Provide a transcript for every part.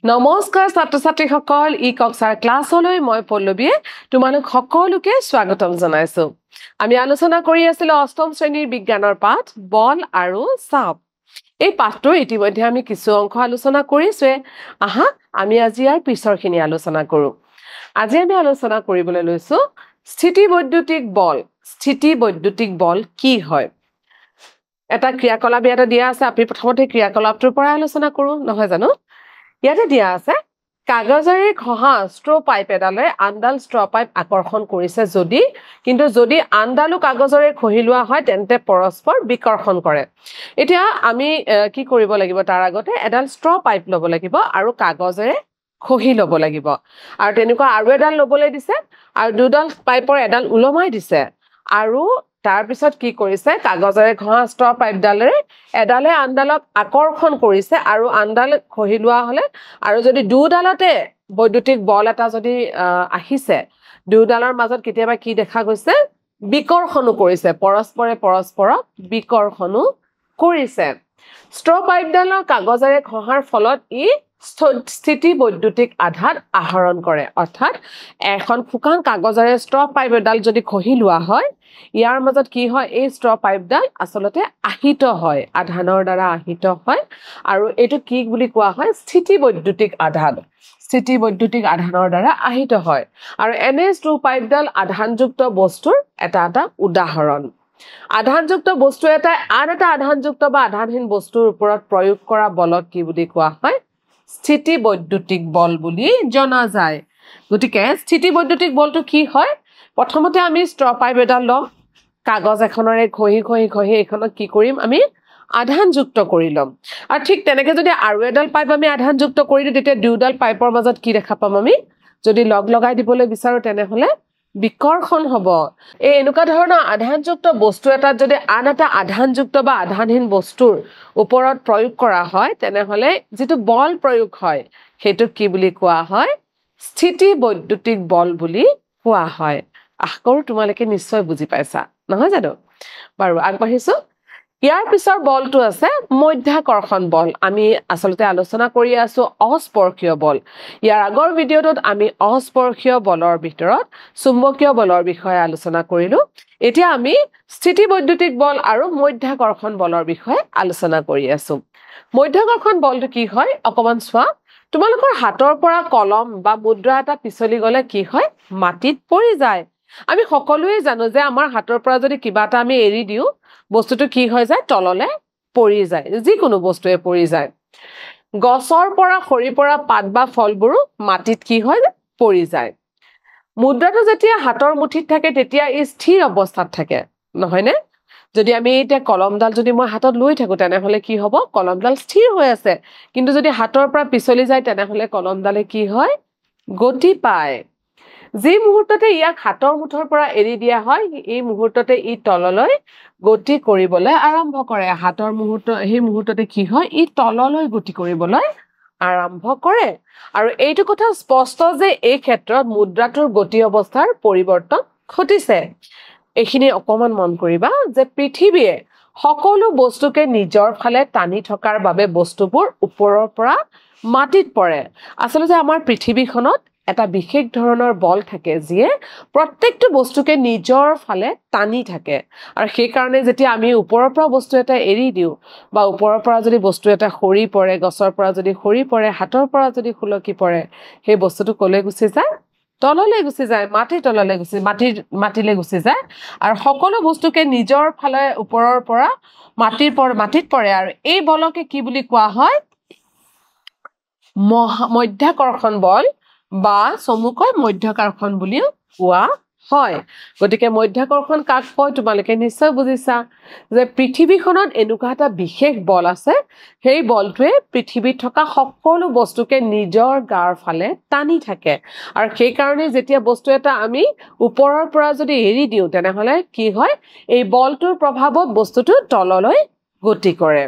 নমস্কাৰ ছাত্ৰ-ছাত্ৰীসকল ই কক্সাৰ ক্লাছলৈ মই পল্লৱীয়ে তোমালোক সকলোকে স্বাগতম জনাইছো আমি আলোচনা কৰি আছিলো অষ্টম শ্ৰেণীৰ বিজ্ঞানৰ পাঠ বল আৰু চাপ এই পাঠটোৰ ইতিমধ্যে আমি কিছু অংশ আলোচনা কৰিছো আহা আমি আজি ইয়াৰ পিছৰখিনি আলোচনা কৰো আজি আমি আলোচনা কৰিবলৈ লৈছো স্থিতিবৈদ্যুতিক বল কি হয় এটা ক্ৰিয়াকলাপ ইয়াতে দিয়া আছে আমি প্ৰথমতে ক্ৰিয়াকলাপটোৰ পৰা আলোচনা কৰো নহয় জানো ইয়াতে দিয়া আছে কাগজেৰে ঘহা ষ্ট্ৰ পাইপ এডালে আনডাল ষ্ট্ৰ পাইপ আকৰ্ষণ কৰিছে যদি আনডালু কাগজেৰে ঘহিলোৱা হয় তেন্তে পৰস্পৰ বিকৰ্ষণ কৰে এতিয়া আমি কি কৰিব লাগিব তাৰ আগতে এডাল ষ্ট্ৰ পাইপ ল'ব লাগিব আৰু কাগজেৰে ঘহি ল'ব লাগিব আৰু তেনেকুৱা আৰু এডাল ল'বলৈ দিছে আৰু দুডাল পাইপৰ এডাল উলমাই দিছে আৰু তাৰ পিছত কি কৰিছে কাগজেৰে ঘহা ষ্ট্ৰ পাইপডালেৰে এডালে আনডালক আকৰ্ষণ কৰিছে আৰু আনডাল ঘহিলোৱা হলে আৰু যদি দুডালতে বৈদ্যুতিক বল এটা যদি আহিছে দুডালৰ মাজত কেতিয়াবা কি দেখা গৈছে বিকৰ্ষণো কৰিছে পৰস্পৰক বিকৰ্ষণো কৰিছে ষ্ট্ৰ পাইপডালৰ কাগজেৰে ঘহাৰ ফলত ই স্থিতিবৈদ্যুতিক আধান আহৰণ কৰে অৰ্থাৎ এখন ফুকান কাগজেৰে ষ্ট্ৰ পাইপ এডাল যদি ঘহি লোৱা হয় ইয়াৰ মাজত কি হয় এই ষ্ট্ৰ পাইপডাল আসলতে আহিত হয় আধানৰ দ্বাৰা আহিত হয় আৰু এটো কি বুলি কোৱা হয় স্থিতিবৈদ্যুতিক আধানৰ দ্বাৰা আহিত হয় আৰু এনে ষ্ট্ৰ পাইপডাল আধানযুক্ত বস্তুৰ এটা উদাহৰণ আধানযুক্ত বস্তু এটা আন এটা আধানযুক্ত বা আধানহীন বস্তুৰ ওপৰত প্ৰয়োগ কৰা বলক কি বুলি কোৱা হয় স্থিতিবৈদ্যুতিক বল বুলি জনা যায় গতিকে স্থিতিবৈদ্যুতিক বলটো কি হয় প্ৰথমতে আমি ষ্ট্ৰ পাইপ এডাল লম কাগজ এখনৰে ঘহি এখনক কি কৰিম আমি আধানযুক্ত কৰি লম আৰু ঠিক তেনেকৈ যদি আৰু এডাল পাইপ আমি আধানযুক্ত কৰি দিওঁ তেতিয়া দুডাল পাইপৰ মাজত কি দেখা পাম আমি যদি লগ লগাই দিবলৈ বিচাৰো তেনেহলে বিকৰ্ষণ হ'ব এই এনেকুৱা ধৰণৰ আধানযুক্ত বস্তু এটাত যদি আন এটা আধানযুক্ত বা আধানহীন বস্তুৰ ওপৰত প্ৰয়োগ কৰা হয় তেনেহলে যেটো বল প্ৰয়োগ হয় সেইটো কি বুলি কোৱা হয় স্থিতিবৈদ্যুতিক বল বুলি কোৱা হয় আশা কৰো তোমালোকে নিশ্চয় বুজি পাইছা নহয় জানো বাৰু আগবাঢ়িছো ইয়াৰ পিছৰ বলটো আছে মধ্যাকৰ্ষণ বল আমি আসলতে আলোচনা কৰি আছো অস্পৰ্শীয় বল ইয়াৰ আগৰ ভিডিঅটোত আমি অস্পৰ্শীয় বলৰ ভিতৰত চুম্বকীয় বলৰ বিষয়ে আলোচনা কৰিলো এতিয়া আমি স্থিতিবৈদ্যুতিক বল আৰু মধ্যাকৰ্ষণ বলৰ বিষয়ে আলোচনা কৰি আছো মধ্যাকৰ্ষণ বলটো কি হয় অকমান চোৱা তোমালোকৰ হাতৰ পৰা কলম বা মুদ্ৰা এটা পিছলি গলে কি হয় মাটিত পৰি যায় আমি সকলোৱে জানো যে আমাৰ হাতৰ পৰা যদি কিবা এটা আমি এৰি দিও বস্তুটো কি হৈ যায় তললে পৰি যায় যিকোনো বস্তুৱে পৰি যায় গছৰ পৰা খৰি পৰা পাত বা ফলবোৰ মাটিত কি হয় পৰি যায় মুদ্ৰাটো যেতিয়া হাতৰ মুঠিত থাকে তেতিয়া ই স্থিৰ অৱস্থাত থাকে নহয় নে যদি আমি এটা কলমডাল যদি মই হাতত লৈ থাকো তেনেহলে কি হ'ব কলমডাল স্থিৰ হৈ আছে কিন্তু যদি হাতৰ পৰা পিছলি যায় তেনেহলে কলমডালে কি হয় গতি পায় যি মুহূৰ্ততে ইয়াক হাতৰ মুঠৰ পৰা এৰি দিয়া হয় এই মুহূৰ্ততে ই তললৈ গতি কৰিবলৈ আৰম্ভ কৰে হাতৰ মুহূৰ্ততে কি হয় ই তললৈ গতি কৰিবলৈ আৰম্ভ কৰে আৰু এইটো কথা স্পষ্ট যে এই ক্ষেত্ৰত মুদ্ৰাটোৰ গতি অৱস্থাৰ পৰিৱৰ্তন ঘটিছে এইখিনি অকমান মন কৰিবা যে পৃথিৱীয়ে সকলো বস্তুকে নিজৰ ফালে টানি থকাৰ বাবে বস্তুবোৰ ওপৰৰ পৰা মাটিত পৰে আসলতে আমাৰ পৃথিৱীখনত এটা বিশেষ ধৰণৰ বল থাকে যিয়ে প্ৰত্যেকটো বস্তুকে নিজৰ ফালে টানি থাকে আৰু সেই কাৰণে যেতিয়া আমি ওপৰৰ পৰা বস্তু এটা এৰি দিও বা ওপৰৰ পৰা যদি বস্তু এটা খৰি পৰে গছৰ পৰা যদি খৰি পৰে হাতৰ পৰা যদি খুলকি পৰে সেই বস্তুটো কলৈ গুচি যায় তললৈ গুচি যায় মাটিলৈ গুচি যায় আৰু সকলো বস্তুকে নিজৰ ফালে ওপৰৰ পৰা মাটিত পৰে আৰু এই বলকে কি বুলি কোৱা হয় মধ্যাকৰ্ষণ বল বা চমুকৈ মধ্যাকৰ্ষণ বুলিও কোৱা হয় গতিকে মধ্যাকৰ্ষণ কাক কয় তোমালোকে নিশ্চয় বুজিছা যে পৃথিৱীখনত এনেকুৱা এটা বিশেষ বল আছে সেই বলটোৱে পৃথিৱীত থকা সকলো বস্তুকে নিজৰ গাৰ ফালে টানি থাকে আৰু সেই কাৰণে যেতিয়া বস্তু এটা আমি ওপৰৰ পৰা যদি এৰি দিও তেনেহলে কি হয় এই বলটোৰ প্ৰভাৱত বস্তুটো তললৈ গতি কৰে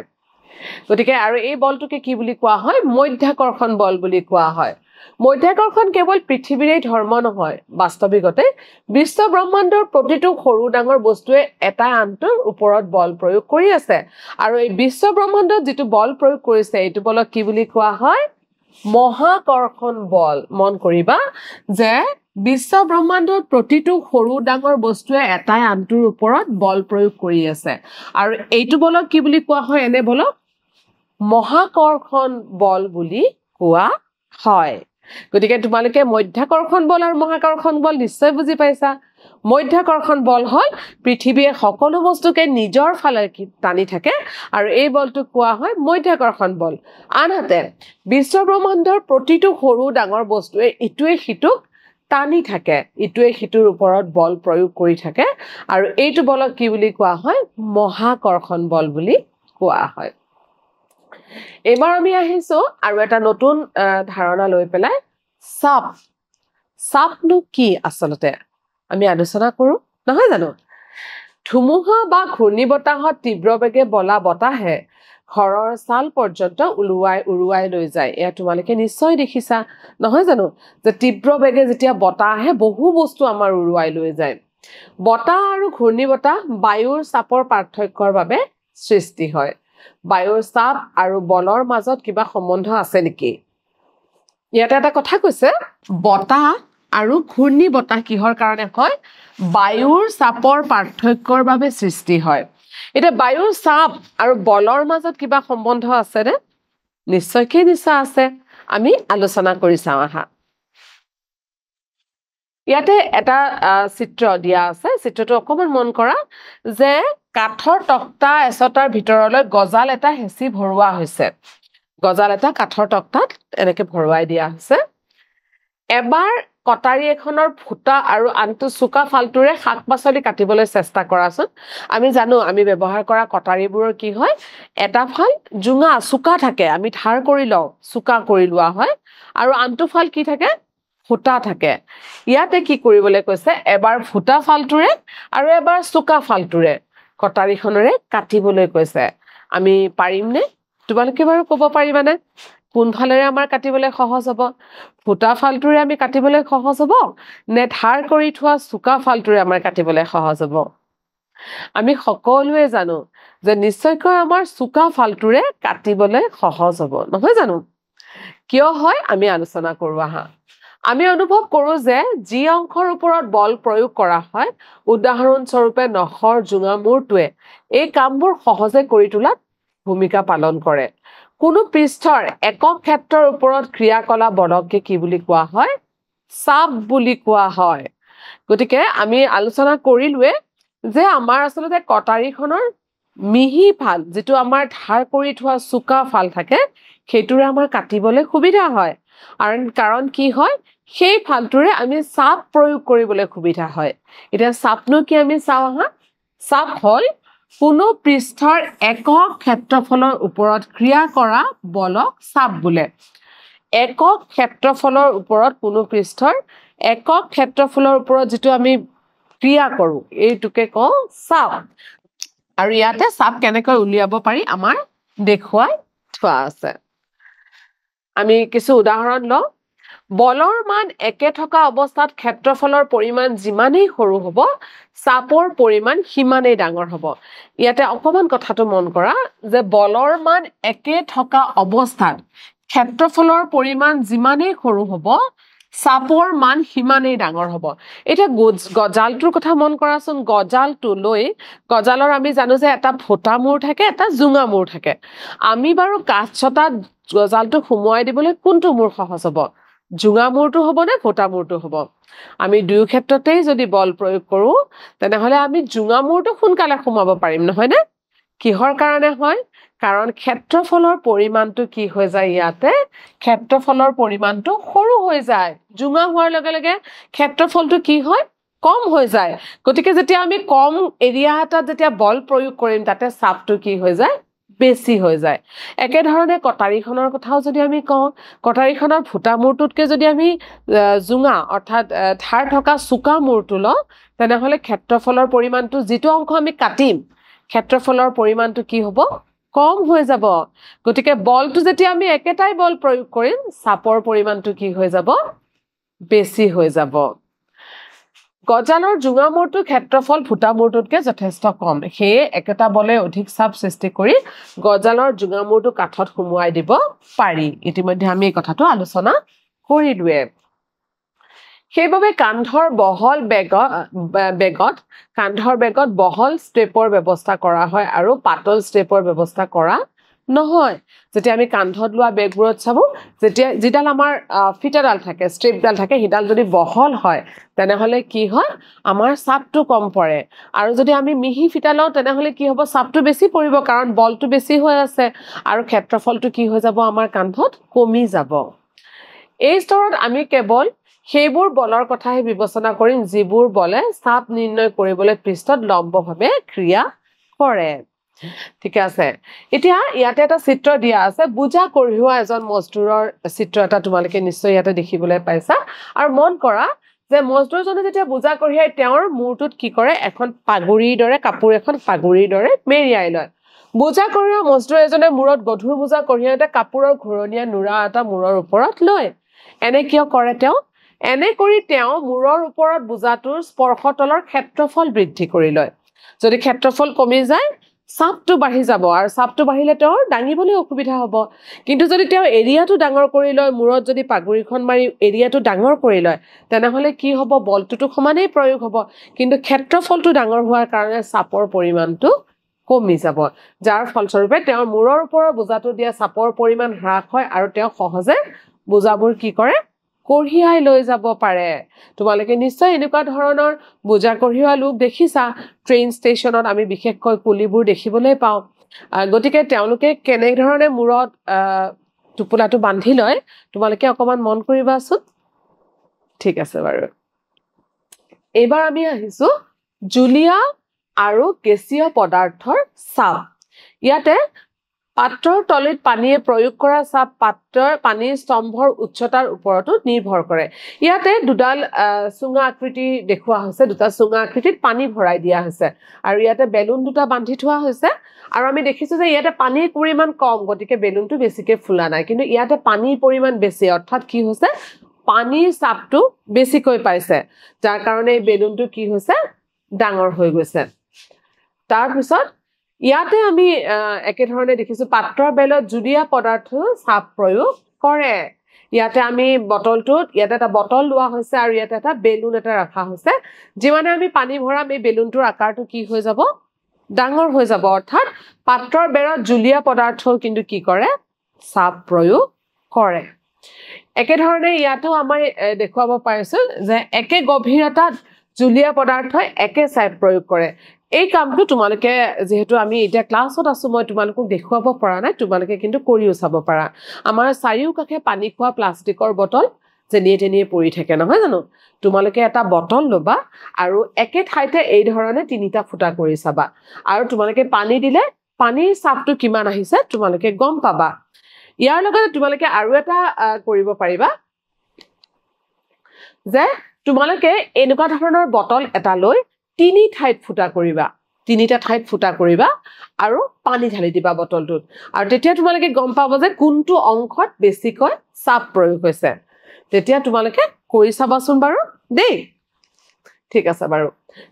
গতিকে আৰু এই বলটোকে কি বুলি কোৱা হয় মধ্যাকৰ্ষণ বল বুলি কোৱা হয় মধ্যাকৰ্ষণ কেৱল পৃথিৱীৰে ধৰ্ম নহয় বাস্তৱিকতে বিশ্ব ব্ৰহ্মাণ্ডৰ প্ৰতিটো সৰু ডাঙৰ বস্তুৱে এটা আনটোৰ ওপৰত বল প্ৰয়োগ কৰি আছে আৰু এই বিশ্ব ব্ৰহ্মাণ্ডত যেটো বল প্ৰয়োগ কৰিছে এইটো বলক কি বুলি কোৱা হয় মহাকৰ্ষণ বল মন কৰিবা যে বিশ্ব ব্ৰহ্মাণ্ডৰ প্ৰতিটো সৰু ডাঙৰ বস্তুৱে এটাই আনটোৰ ওপৰত বল প্ৰয়োগ কৰি আছে আৰু এইটো বলক কি বুলি কোৱা হয় এনে বলক মহাকৰ্ষণ বল বুলি কোৱা হয় গতিকে তোমালোকে মধ্যাকৰ্ষণ বল আৰু মহাকৰ্ষণ বল নিশ্চয় বুজি পাইছা মধ্যাকৰ্ষণ বল হয় পৃথিৱীয়ে সকলো বস্তুকে নিজৰ ফালে টানি থাকে আৰু এই বলটো কোৱা হয় মধ্যাকৰ্ষণ বল আনহাতে বিশ্ব ব্ৰহ্মাণ্ডৰ প্ৰতিটো সৰু ডাঙৰ বস্তুৱে ইটোৱে সিটোক টানি থাকে ইটোৱে সিটোৰ ওপৰত বল প্ৰয়োগ কৰি থাকে আৰু এইটো বলক কি বুলি কোৱা হয় মহাকৰ্ষণ বল বুলি কোৱা হয় এবাৰ আমি আহিছো আৰু এটা নতুন ধাৰণা লৈ পেলাই সাপনো কি আসলতে আমি আলোচনা কৰো নহয় জানো ধুমুহা বা ঘূৰ্ণীবতাহত তীব্ৰ বেগে বলা বতাহে ঘৰৰ ছাল পৰ্যন্ত উৰুৱাই লৈ যায় এয়া তোমালোকে নিশ্চয় দেখিছা নহয় জানো যে তীব্ৰ বেগে যেতিয়া বতাহ আহে বহু বস্তু আমাৰ উৰুৱাই লৈ যায় বতাহ আৰু ঘূৰ্ণীবতাহ বায়ুৰ চাপৰ পাৰ্থক্যৰ বাবে সৃষ্টি হয় বায়ুৰ চাপ আৰু বলৰ মাজত কিবা সম্বন্ধ আছে নেকি ইয়াতে এটা কথা কৈছে বতাহ আৰু ঘূৰ্ণী বতাহ কিহৰ কাৰণে হয় বায়ুৰ চাপৰ পাৰ্থক্যৰ বাবে সৃষ্টি হয় এটা বায়ুৰ চাপ আৰু বলৰ মাজত কিবা সম্বন্ধ আছে নে নিশ্চয় আছে আমি আলোচনা কৰি চাওঁ আহা ইয়াতে এটা চিত্ৰ দিয়া আছে চিত্ৰটো অকমান মন কৰা যে কাঠৰ তক্তা এছটাৰ ভিতৰলৈ গজাল এটা হেঁচি ভৰোৱা হৈছে গজাল এটা কাঠৰ তক্তাত এনেকে ভৰোৱাই দিয়া হৈছে এবাৰ কটাৰী এখনৰ ফুটা আৰু আনটো চুকা ফালটোৰে শাক-পাচলি কাটিবলৈ চেষ্টা কৰাচোন আমি জানো আমি ব্যৱহাৰ কৰা কটাৰীবোৰৰ কি হয় এটা ফাল জুঙা চুকা থাকে আমি ধাৰ কৰি লওঁ চুকা কৰি লোৱা হয় আৰু আনটো ফাল কি থাকে ফুটা থাকে ইয়াতে কি কৰিবলৈ কৈছে এবাৰ ফুটা ফালটোৰে আৰু এবাৰ চুকা ফালটোৰে কটাৰীখনৰে কাটিবলৈ কৈছে আমি পাৰিমনে তোমালোকে বাৰু ক'ব পাৰিবানে কোনফালেৰে আমাৰ কাটিবলৈ সহজ হ'ব ফুটা ফালটোৰে আমি কাটিবলৈ সহজ হ'ব নে ধাৰ কৰি থোৱা চুকা ফালটোৰে আমাৰ কাটিবলৈ সহজ হ'ব আমি সকলোৱে জানো যে নিশ্চয়কৈ আমাৰ চুকা ফালটোৰে কাটিবলৈ সহজ হ'ব নহয় জানো কিয় হয় আমি আলোচনা কৰো আহা আমি অনুভৱ কৰো যে যি অংশৰ ওপৰত বল প্ৰয়োগ কৰা হয় উদাহৰণ স্বৰূপে নখৰ জুঙা মূৰটোৱে এই কামবোৰ সহজে কৰি তোলাত ভূমিকা পালন কৰে কোনো পৃষ্ঠৰ একক ক্ষেত্ৰৰ ওপৰত ক্ৰিয়াকলাপ বলকে কি বুলি কোৱা হয় চাপ বুলি কোৱা হয় গতিকে আমি আলোচনা কৰিলোৱে যে আমাৰ আসলতে কটাৰীখনৰ মিহি ফাল যেটো আমাৰ ধাৰ কৰি থোৱা চুকা ফাল থাকে সেইটোৰে আমাৰ কাটিবলৈ সুবিধা হয় কাৰণ কি হয় সেই ফালটোৰে আমি চাপ প্ৰয়োগ কৰিবলৈ সুবিধা হয় এটা চাপনো কি আমি চাওঁ আহা চাপ হল কোনো পৃষ্ঠৰ একক ক্ষেত্ৰফলৰ ওপৰত ক্ৰিয়া কৰা বলক চাপ বোলে একক ক্ষেত্ৰফলৰ ওপৰত কোনো পৃষ্ঠৰ একক ক্ষেত্ৰফলৰ ওপৰত যেটো আমি ক্ৰিয়া কৰো এইটোকে কওঁ চাপ আৰু ইয়াতে চাপ কেনেকৈ উলিয়াব পাৰি আমাৰ দেখুৱাই থোৱা আছে আমি কিছু উদাহৰণ লওঁ বলৰ মান একে থকা অৱস্থাত ক্ষেত্ৰফলৰ পৰিমাণ যিমানেই সৰু হ'ব চাপৰ পৰিমাণ সিমানেই ডাঙৰ হ'ব ইয়াতে অকমান কথাটো মন কৰা যে বলৰ মান একে থকা অৱস্থাত ক্ষেত্ৰফলৰ পৰিমাণ যিমানেই সৰু হ'ব চাপৰ মান সিমানেই ডাঙৰ হ'ব এটা গজালটোৰ কথা মন কৰাচোন গজালটো লৈ গজালৰ আমি জানো যে এটা ফুটা মূৰ থাকে এটা জুঙা মূৰ থাকে আমি বাৰু কাঠ ছটাত গজালটো সুমুৱাই দিবলৈ কোনটো মূৰ সহজ হ'ব জুঙা মূৰটো হ'ব নে ফুটা মূৰটো হ'ব আমি দুই ক্ষেত্ৰতেই যদি বল প্ৰয়োগ কৰো তেনেহলে আমি জুঙা মূৰটো সোনকালে সুমাব পাৰিম নহয় নে কিহৰ কাৰণে হয় কাৰণ ক্ষেত্ৰফলৰ পৰিমাণটো কি হৈ যায় ইয়াতে ক্ষেত্ৰফলৰ পৰিমাণটো সৰু হৈ যায় জুঙা হোৱাৰ লগে লগে ক্ষেত্ৰফলটো কি হয় কম হৈ যায় গতিকে যেতিয়া আমি কম এৰিয়া এটাত যেতিয়া বল প্ৰয়োগ কৰিম তাতে চাপটো কি হৈ যায় বেছি হৈ যায় একে ধৰণে কটাৰীখনৰ কথাও যদি আমি কওঁ কটাৰীখনৰ ফুটা মূৰটোতকে যদি আমি জুঙা অৰ্থাৎ ধাৰ থকা চুকা মূৰটো লওঁ তেনেহলে ক্ষেত্ৰফলৰ পৰিমাণটো যেটো অংশ আমি কাটিম ক্ষেত্ৰফলৰ পৰিমাণটো কি হ'ব কম হৈ যাব গতিকে বলটো যেতিয়া আমি একেটাই বল প্ৰয়োগ কৰিম চাপৰ পৰিমাণটো কি হৈ যাব বেছি হৈ যাব গজালৰ জোঙা মূৰটোৰ ক্ষেত্ৰফল ফুটা মূৰটোতকৈ যথেষ্ট কম সেয়ে একেটা বলে অধিক চাপ সৃষ্টি কৰি গজালৰ জোঙা মূৰটো কাঠত সুমুৱাই দিব পাৰি ইতিমধ্যে আমি এই কথাটো আলোচনা কৰিলোৱে সেইবাবে কান্ধৰ বহল বেগত বহল ষ্ট্ৰেপৰ ব্যৱস্থা কৰা হয় আৰু পাতল ষ্ট্ৰেপৰ ব্যৱস্থা কৰা নহয় যেতিয়া আমি কান্ধত লোৱা বেগবোৰত চাবো যেতিয়া যিডাল আমাৰ ফিটাডাল থাকে ষ্ট্ৰেপডাল থাকে হিডাল যদি বহল হয় তেনেহলে কি হয় আমাৰ চাপটো কম পৰে আৰু যদি আমি মিহি ফিটা লওঁ তেনেহলে কি হ'ব চাপটো বেছি পৰিব কাৰণ বলটো বেছি হৈ আছে আৰু ক্ষেত্ৰফলটো কি হৈ যাব আমাৰ কান্ধত কমি যাব এই স্তৰত আমি কেৱল সেইবোৰ বলৰ কথাহে বিবেচনা কৰিম যিবোৰ বলে চাপ নিৰ্ণয় কৰিবলৈ পৃষ্ঠত লম্বভাৱে ক্ৰিয়া কৰে ঠিক আছে এতিয়া ইয়াতে এটা চিত্ৰ দিয়া আছে বুজা কঢ়িওৱা এজন মজদুৰৰ চিত্ৰ এটা তোমালোকে নিশ্চয় ইয়াতে দেখিবলৈ পাইছা আৰু মন কৰা যে মজদুৰজনে যেতিয়া বুজা কঢ়িয়াই তেওঁৰ মূৰটোত কি কৰে এখন পাগুৰিৰ দৰে কাপোৰ এখন পাগুৰিৰ দৰে মেৰিয়াই লয় বুজা কঢ়িওৱা মজদুৰ এজনে মূৰত গধুৰ বুজা কঢ়িয়াওতে কাপোৰৰ ঘূৰণীয়া নুৰা এটা মূৰৰ ওপৰত লয় এনে কিয় কৰে তেওঁ এনে কৰি তেওঁ মূৰৰ ওপৰত বুজাটোৰ স্পৰ্শতলৰ ক্ষেত্ৰফল বৃদ্ধি কৰি লয় যদি ক্ষেত্ৰফল কমি যায় চাপটো বাঢ়ি যাব আৰু চাপটো বাঢ়িলে তেওঁৰ ডাঙিবলৈ অসুবিধা হ'ব কিন্তু যদি তেওঁ এৰিয়াটো ডাঙৰ কৰি লয় মূৰত যদি পাগুৰিখন মাৰি এৰিয়াটো ডাঙৰ কৰি লয় তেনেহলে কি হ'ব বলটোতো সমানেই প্ৰয়োগ হ'ব কিন্তু ক্ষেত্ৰফলটো ডাঙৰ হোৱাৰ কাৰণে চাপৰ পৰিমাণটো কমি যাব যাৰ ফলস্বৰূপে তেওঁৰ মূৰৰ ওপৰৰ বুজাটো দিয়া চাপৰ পৰিমাণ হ্ৰাস হয় আৰু তেওঁ সহজে বুজাবোৰ কি কৰে কঢ়িয়াই লৈ যাব পাৰে তোমালোকে নিশ্চয় এনেকুৱা ধৰণৰ বুজা কঢ়িওৱা লোক দেখিছা ট্ৰেইন ষ্টেচনত আমি বিশেষকৈ কুলিবোৰ দেখিবলৈ পাওঁ গতিকে তেওঁলোকে কেনে ধৰণে মূৰত টুপুলাটো বান্ধি লয় তোমালোকে অকমান মন কৰিবাচোন ঠিক আছে বাৰু এইবাৰ আমি আহিছো জুলীয়া আৰু গেছীয় পদাৰ্থৰ চাপ ইয়াতে পাত্ৰৰ তলিত পানীয়ে প্ৰয়োগ কৰা চাপ পাত্ৰৰ পানীৰ স্তম্ভৰ উচ্চতাৰ ওপৰতো নিৰ্ভৰ কৰে ইয়াতে দুডাল সুঙা আকৃতি দেখুৱা হৈছে দুটা সুঙা আকৃতিত পানী ভৰাই দিয়া হৈছে আৰু ইয়াতে বেলুন দুটা বান্ধি থোৱা হৈছে আৰু আমি দেখিছো যে ইয়াতে পানীৰ পৰিমাণ কম গতিকে বেলুনটো বেছিকে ফুলা নাই কিন্তু ইয়াতে পানীৰ পৰিমাণ বেছি অৰ্থাৎ কি হৈছে পানীৰ চাপটো বেছিকৈ পাইছে যাৰ কাৰণে এই বেলুনটো কি হৈছে ডাঙৰ হৈ গৈছে তাৰ পিছত ইয়াতে আমি একে ধৰণে দেখিছো পাত্ৰৰ বেলত জুলীয়া পদাৰ্থ চাপ প্ৰয়োগ কৰে ইয়াতে আমি বটলটোত ইয়াতে এটা বটল লোৱা হৈছে আৰু ইয়াতে এটা বেলুন এটা ৰাখা হৈছে যিমানে আমি পানী ভৰাম এই বেলুনটোৰ আকাৰটো কি হৈ যাব ডাঙৰ হৈ যাব অৰ্থাৎ পাত্ৰৰ বেৰত জুলীয়া পদাৰ্থ কিন্তু কি কৰে চাপ প্ৰয়োগ কৰে একে ধৰণে ইয়াতো আমি দেখুৱাব পাৰিছো যে একে গভীৰতাত জুলীয়া পদাৰ্থই একে চাপ প্ৰয়োগ কৰে এই কামটো তোমালোকে যেহেতু আমি এটা ক্লাছত আছো মই তোমালোকক দেখুৱাব পৰা নাই তোমালোকে কিন্তু কৰিও চাব পাৰা আমাৰ চাৰিওকাষে পানী খোৱা প্লাষ্টিকৰ বটল যেনিয়ে তেনিয়ে পৰি থাকে নহয় জানো তোমালোকে এটা বটল লবা আৰু একে ঠাইতে এই ধৰণে তিনিটা ফুটা কৰি চাবা আৰু তোমালোকে পানী দিলে পানীৰ চাপটো কিমান আহিছে তোমালোকে গম পাবা ইয়াৰ লগতে তোমালোকে আৰু এটা কৰিব পাৰিবা যে তোমালোকে এনেকুৱা ধৰণৰ বটল এটা লৈ তিনি ঠাইত ফুটা কৰিবা তিনিটা ঠাইত ফুটা কৰিবা আৰু পানী ঢালি দিবা বটলটোত আৰু তেতিয়া তোমালোকে গম পাবা যে কোনটো অংশত বেছিকৈ চাপ প্ৰয়োগ হৈছে তেতিয়া তোমালোকে কৰি চাবাচোন বাৰু দেই ঠিক আছে বাৰু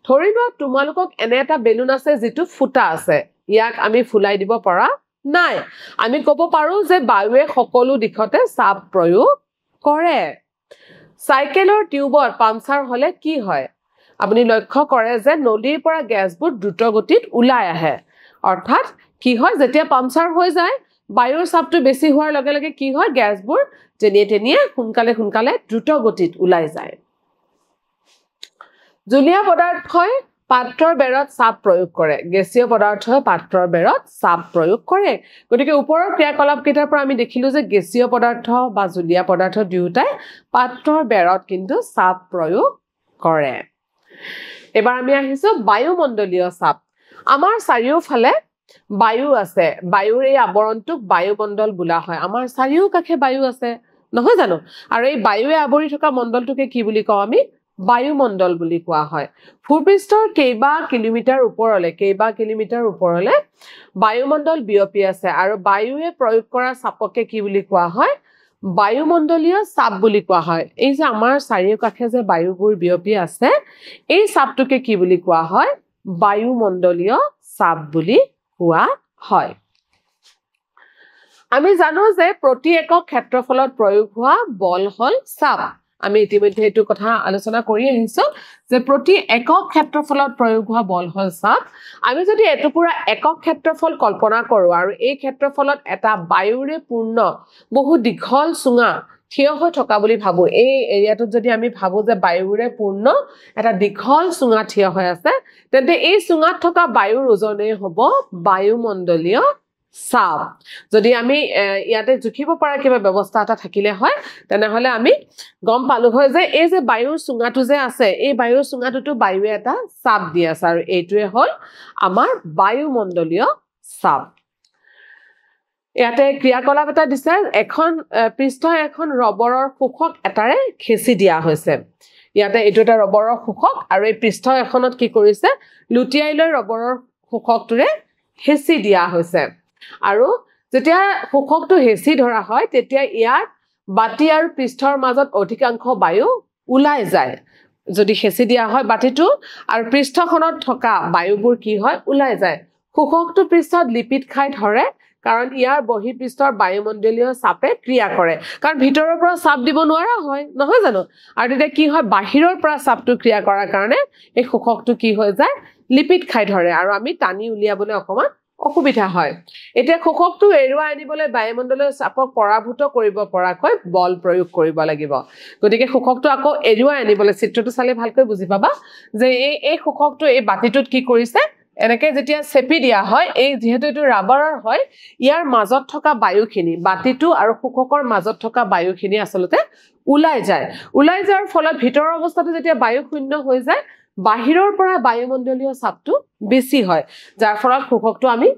ধৰিবা তোমালোকক এনে এটা বেলুন আছে যিটো ফুটা আছে ইয়াক আমি ফুলাই দিব পৰা নাই আমি ক'ব পাৰো যে বায়ুৱে সকলো দিশতে চাপ প্ৰয়োগ কৰে সাইকেলৰ টিউবৰ পাংচাৰ হলে কি হয় আপুনি লক্ষ্য কৰে যে নলীৰ পৰা গেছবোৰ দ্ৰুত গতিত ওলাই আহে অৰ্থাৎ কি হয় যেতিয়া পাংচাৰ হৈ যায় বায়ুৰ চাপটো বেছি হোৱাৰ লগে লগে কি হয় গেছবোৰ যেনিয়ে তেনিয়ে সোনকালে দ্ৰুত গতিত ওলাই যায় জুলীয়া পদাৰ্থই পাত্ৰৰ বেৰত চাপ প্ৰয়োগ কৰে গেছীয় পদাৰ্থই পাত্ৰৰ বেৰত চাপ প্ৰয়োগ কৰে গতিকে ওপৰৰ ক্ৰিয়াকলাপ কেইটাৰ পৰা আমি দেখিলো যে গেছীয় পদাৰ্থ বা জুলীয়া পদাৰ্থ দুয়োটাই পাত্ৰৰ বেৰত কিন্তু চাপ প্ৰয়োগ কৰে এবাৰ আমি আহিছো বায়ুমণ্ডলীয় চাপ আমাৰ চাৰিওফালে বায়ু আছে বায়ুৰ এই আৱৰণটোক বায়ুমণ্ডল বোলা হয় আমাৰ চাৰিওকাষে বায়ু আছে নহয় জানো আৰু এই বায়ুৱে আৱৰি থকা মণ্ডলটোকে কি বুলি কওঁ আমি বায়ুমণ্ডল বুলি কোৱা হয় ভূপৃষ্ঠৰ কেইবা কিলোমিটাৰ ওপৰলে বায়ুমণ্ডল বিয়পি আছে আৰু বায়ুৱে প্ৰয়োগ কৰা চাপকে কি বুলি কোৱা হয় বায়ুমণ্ডলীয় চাপ বুলি কোৱা হয় এই যে আমাৰ চাৰিওকাষে যে বায়ুবোৰ বিয়পি আছে এই চাপটোকে কি বুলি কোৱা হয় বায়ুমণ্ডলীয় চাপ বুলি কোৱা হয় আমি জানো যে প্ৰতি একক ক্ষেত্ৰফলত প্ৰয়োগ হোৱা বল হল চাপ আমি ইতিমধ্যে এইটো কথা আলোচনা কৰি আহিছো যে প্ৰতি একক ক্ষেত্ৰফলত প্ৰয়োগ হোৱা বল হল চাপ আমি যদি এটো পুৰা একক ক্ষেত্ৰফল কল্পনা কৰো আৰু এই ক্ষেত্ৰফলত এটা বায়ুৰে পূৰ্ণ বহু দীঘল সুঙা থিয় হৈ থকা বুলি ভাবো এই এৰিয়াটোত যদি আমি ভাবো যে বায়ুৰে পূৰ্ণ এটা দীঘল সুঙা থিয় হৈ আছে তেন্তে এই সুঙাত থকা বায়ুৰ ওজনে হ'ব বায়ুমণ্ডলীয় চাপ যদি আমি ইয়াতে জুখিব পৰা কিবা ব্যৱস্থা এটা থাকিলে হয় তেনেহলে আমি গম পালো হয় যে এই যে বায়ুৰ সুঙাটো যে আছে এই বায়ুৰ সুঙাটোটো বায়ুৱে এটা চাপ দি আছে আৰু এইটোৱে হল আমাৰ বায়ুমণ্ডলীয় চাপ ইয়াতে ক্ৰিয়াকলাপ এটা দিছে এখন পৃষ্ঠ এখন ৰবৰৰ শোষক এটাৰে খেচি দিয়া হৈছে ইয়াতে এইটো এটা ৰবৰৰ শোষক আৰু এই পৃষ্ঠ এখনত কি কৰিছে লুটিয়াই লৈ ৰবৰৰ শোষকটোৰে হেচি দিয়া হৈছে আৰু যেতিয়া শোষকটো হেচি ধৰা হয় তেতিয়া ইয়াৰ বাতি আৰু পৃষ্ঠৰ মাজত অধিকাংশ বায়ু ওলাই যায় যদি হেচি দিয়া হয় বাতিটো আৰু পৃষ্ঠখনত থকা বায়ুবোৰ কি হয় ওলাই যায় শোষকটো পৃষ্ঠত লিপিত খাই ধৰে কাৰণ ইয়াৰ বহিঃপৃষ্ঠৰ বায়ুমণ্ডলীয় চাপে ক্ৰিয়া কৰে কাৰণ ভিতৰৰ পৰা চাপ দিব নোৱাৰা হয় নহয় জানো আৰু তেতিয়া কি হয় বাহিৰৰ পৰা চাপটো ক্ৰিয়া কৰাৰ কাৰণে এই শোষকটো কি হৈ যায় লিপিত খাই ধৰে আৰু আমি টানি উলিয়াবলৈ অকমান অসুবিধা হয় এতিয়া শোষকটো এৰুৱাই আনিবলৈ বায়ুমণ্ডলীয় চাপক পৰাভূত কৰিব পৰাকৈ বল প্ৰয়োগ কৰিব লাগিব গতিকে শোষকটো আকৌ এৰুৱাই আনিবলৈ চিত্ৰটো চালে ভালকৈ বুজি পাবা যে এই শোষকটো এই বাতিটোত কি কৰিছে এনেকে যেতিয়া চেপি দিয়া হয় এই যেহেতু এটো ৰাবাৰৰ হয় ইয়াৰ মাজত থকা বায়ুখিনি বাতিটো আৰু শোষকৰ মাজত থকা বায়ুখিনি আসলতে ওলাই যাৰ ফলত ভিতৰৰ অৱস্থাটো যেতিয়া বায়ু শূন্য হৈ যায় বাহিৰৰ পৰা বায়ুমণ্ডলীয় চাপটো বেছি হয় যাৰ ফলত শোষকটো আমি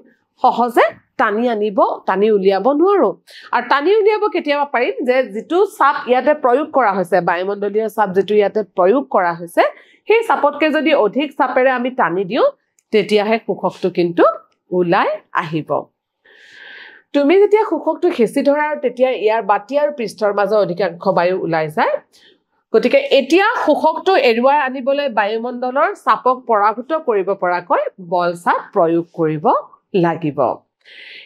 সহজে টানি উলিয়াব নোৱাৰো আৰু টানি উলিয়াব কেতিয়াবা পাৰিম যে যেটো চাপ ইয়াতে প্ৰয়োগ কৰা হৈছে বায়ুমণ্ডলীয় চাপ যেটো ইয়াতে প্ৰয়োগ কৰা হৈছে সেই চাপতকে যদি অধিক চাপেৰে আমি টানি দিও তেতিয়াহে শোষকটো কিন্তু ওলাই আহিব তুমি যেতিয়া শোষকটো খেচি ধৰা আৰু তেতিয়া ইয়াৰ বাতি আৰু পৃষ্ঠৰ মাজৰ অধিকাংশ বায়ু ওলাই যায় গতিকে এতিয়া শোষকটো এৰুৱাই আনিবলৈ বায়ুমণ্ডলৰ চাপক পৰাভূত কৰিব পৰাকৈ বল চাপ প্ৰয়োগ কৰিব লাগিব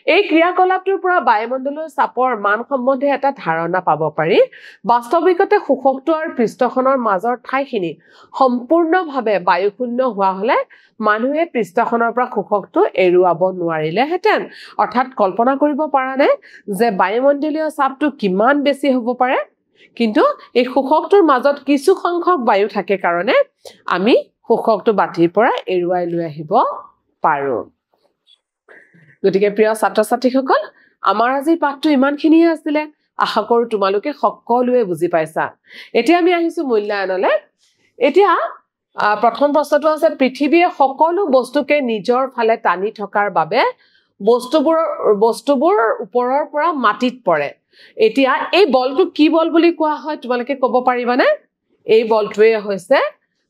এই ক্ৰিয়াকলাপটোৰ পৰা বায়ুমণ্ডলৰ চাপৰ মান সম্বন্ধে এটা ধাৰণা পাব পাৰি বাস্তৱিকতে শোষকটো আৰু পৃষ্ঠখনৰ মাজৰ ঠাইখিনি সম্পূৰ্ণভাৱে বায়ুশূন্য হোৱা হলে মানুহে পৃষ্ঠখনৰ পৰা শোষকটো এৰুৱাব নোৱাৰিলেহেঁতেন অৰ্থাৎ কল্পনা কৰিব পাৰানে যে বায়ুমণ্ডলীয় চাপটো কিমান বেছি হ'ব পাৰে কিন্তু এই শোষকটোৰ মাজত কিছু সংখ্যক বায়ু থাকে কাৰণে আমি শোষকটো বাতিৰ পৰা এৰুৱাই লৈ আহিব পাৰো গতিকে প্ৰিয় ছাত্ৰ-ছাত্ৰীসকল আমাৰ আজি পাঠটো ইমানখিনিয়ে আছিল আশা কৰো তোমালোকে সকলোৱে বুজি পাইছা এতিয়া আমি আহিছো মূল্যায়নলৈ এতিয়া প্ৰথম প্ৰশ্নটো আছে পৃথিৱীয়ে সকলো বস্তুকে নিজৰ ফালে টানি থকাৰ বাবে বস্তুবোৰ ওপৰৰ পৰা মাটিত পৰে এতিয়া এই বলটো কি বল বুলি কোৱা হয় তোমালোকে ক'ব পাৰিবানে এই বলটোৱে হৈছে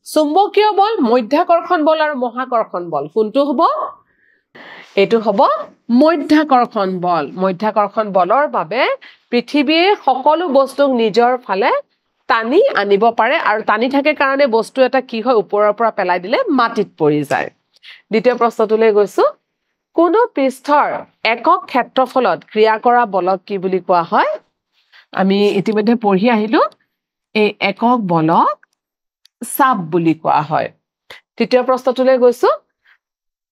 চুম্বকীয় বল মধ্যাকৰ্ষণ বল আৰু মহাকৰ্ষণ বল কোনটো হ'ব এটো হ'ব মধ্যাকৰ্ষণ বলৰ বাবে পৃথিৱীয়ে সকলো বস্তুক নিজৰ ফালে টানি আনিব পাৰে আৰু টানি থাকে কাৰণে বস্তু এটা কি হয় ওপৰৰ পৰা পেলাই দিলে মাটিত পৰি যায় দ্বিতীয় প্ৰশ্নটোলৈ গৈছো কোন পৃষ্ঠৰ একক ক্ষেত্ৰফলত ক্ৰিয়া কৰা বলক কি বুলি কোৱা হয় আমি ইতিমধ্যে পঢ়ি আহিলো এই একক বলক চাপ বুলি কোৱা হয় তৃতীয় প্ৰশ্নটোলৈ গৈছো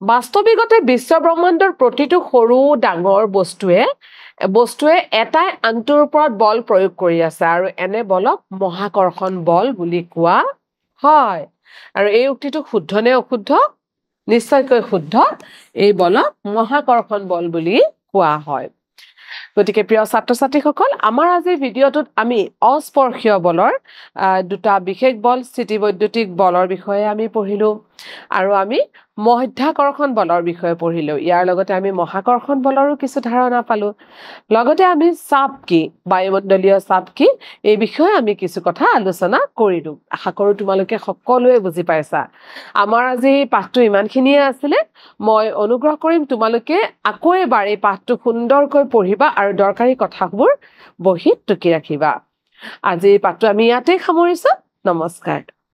বাস্তৱিকতে বিশ্ব ব্ৰহ্মাণ্ডৰ প্ৰতিটো সৰু ডাঙৰ বস্তুৱে এটাই আনটোৰ ওপৰত বল প্ৰয়োগ কৰি আছে আৰু এনে বলক মহাকৰ্ষণ বল বুলি কোৱা হয় আৰু এই উক্তিটো শুদ্ধ নে অশুদ্ধ নিশ্চয়কৈ শুদ্ধ এই বলক মহাকৰ্ষণ বল বুলি কোৱা হয় গতিকে প্ৰিয় ছাত্ৰ-ছাত্ৰীসকল আমাৰ আজিৰ ভিডিঅটোত আমি অস্পৰ্শীয় বলৰ দুটা বিশেষ বল স্থিতিবৈদ্যুতিক বলৰ বিষয়ে আমি পঢ়িলো আৰু আমি মধ্যাকৰ্ষণ বলৰ বিষয়ে পঢ়িলো ইয়াৰ লগতে আমি মহাকৰ্ষণ বলৰো কিছু ধাৰণা পালো লগতে আমি চাপ কি বায়ুমণ্ডলীয় চাপ কি এই বিষয়ে আমি কিছু কথা আলোচনা কৰিলো আশা কৰো তোমালোকে সকলোৱে বুজি পাইছা আমাৰ আজি পাঠটো ইমানখিনিয়ে আছিল মই অনুগ্ৰহ কৰিম তোমালোকে আকৌ এবাৰ এই পাঠটো সুন্দৰকৈ পঢ়িবা আৰু দৰকাৰী কথাবোৰ বহিত টুকি ৰাখিবা আজি পাঠটো আমি ইয়াতে সামৰিছো নমস্কাৰ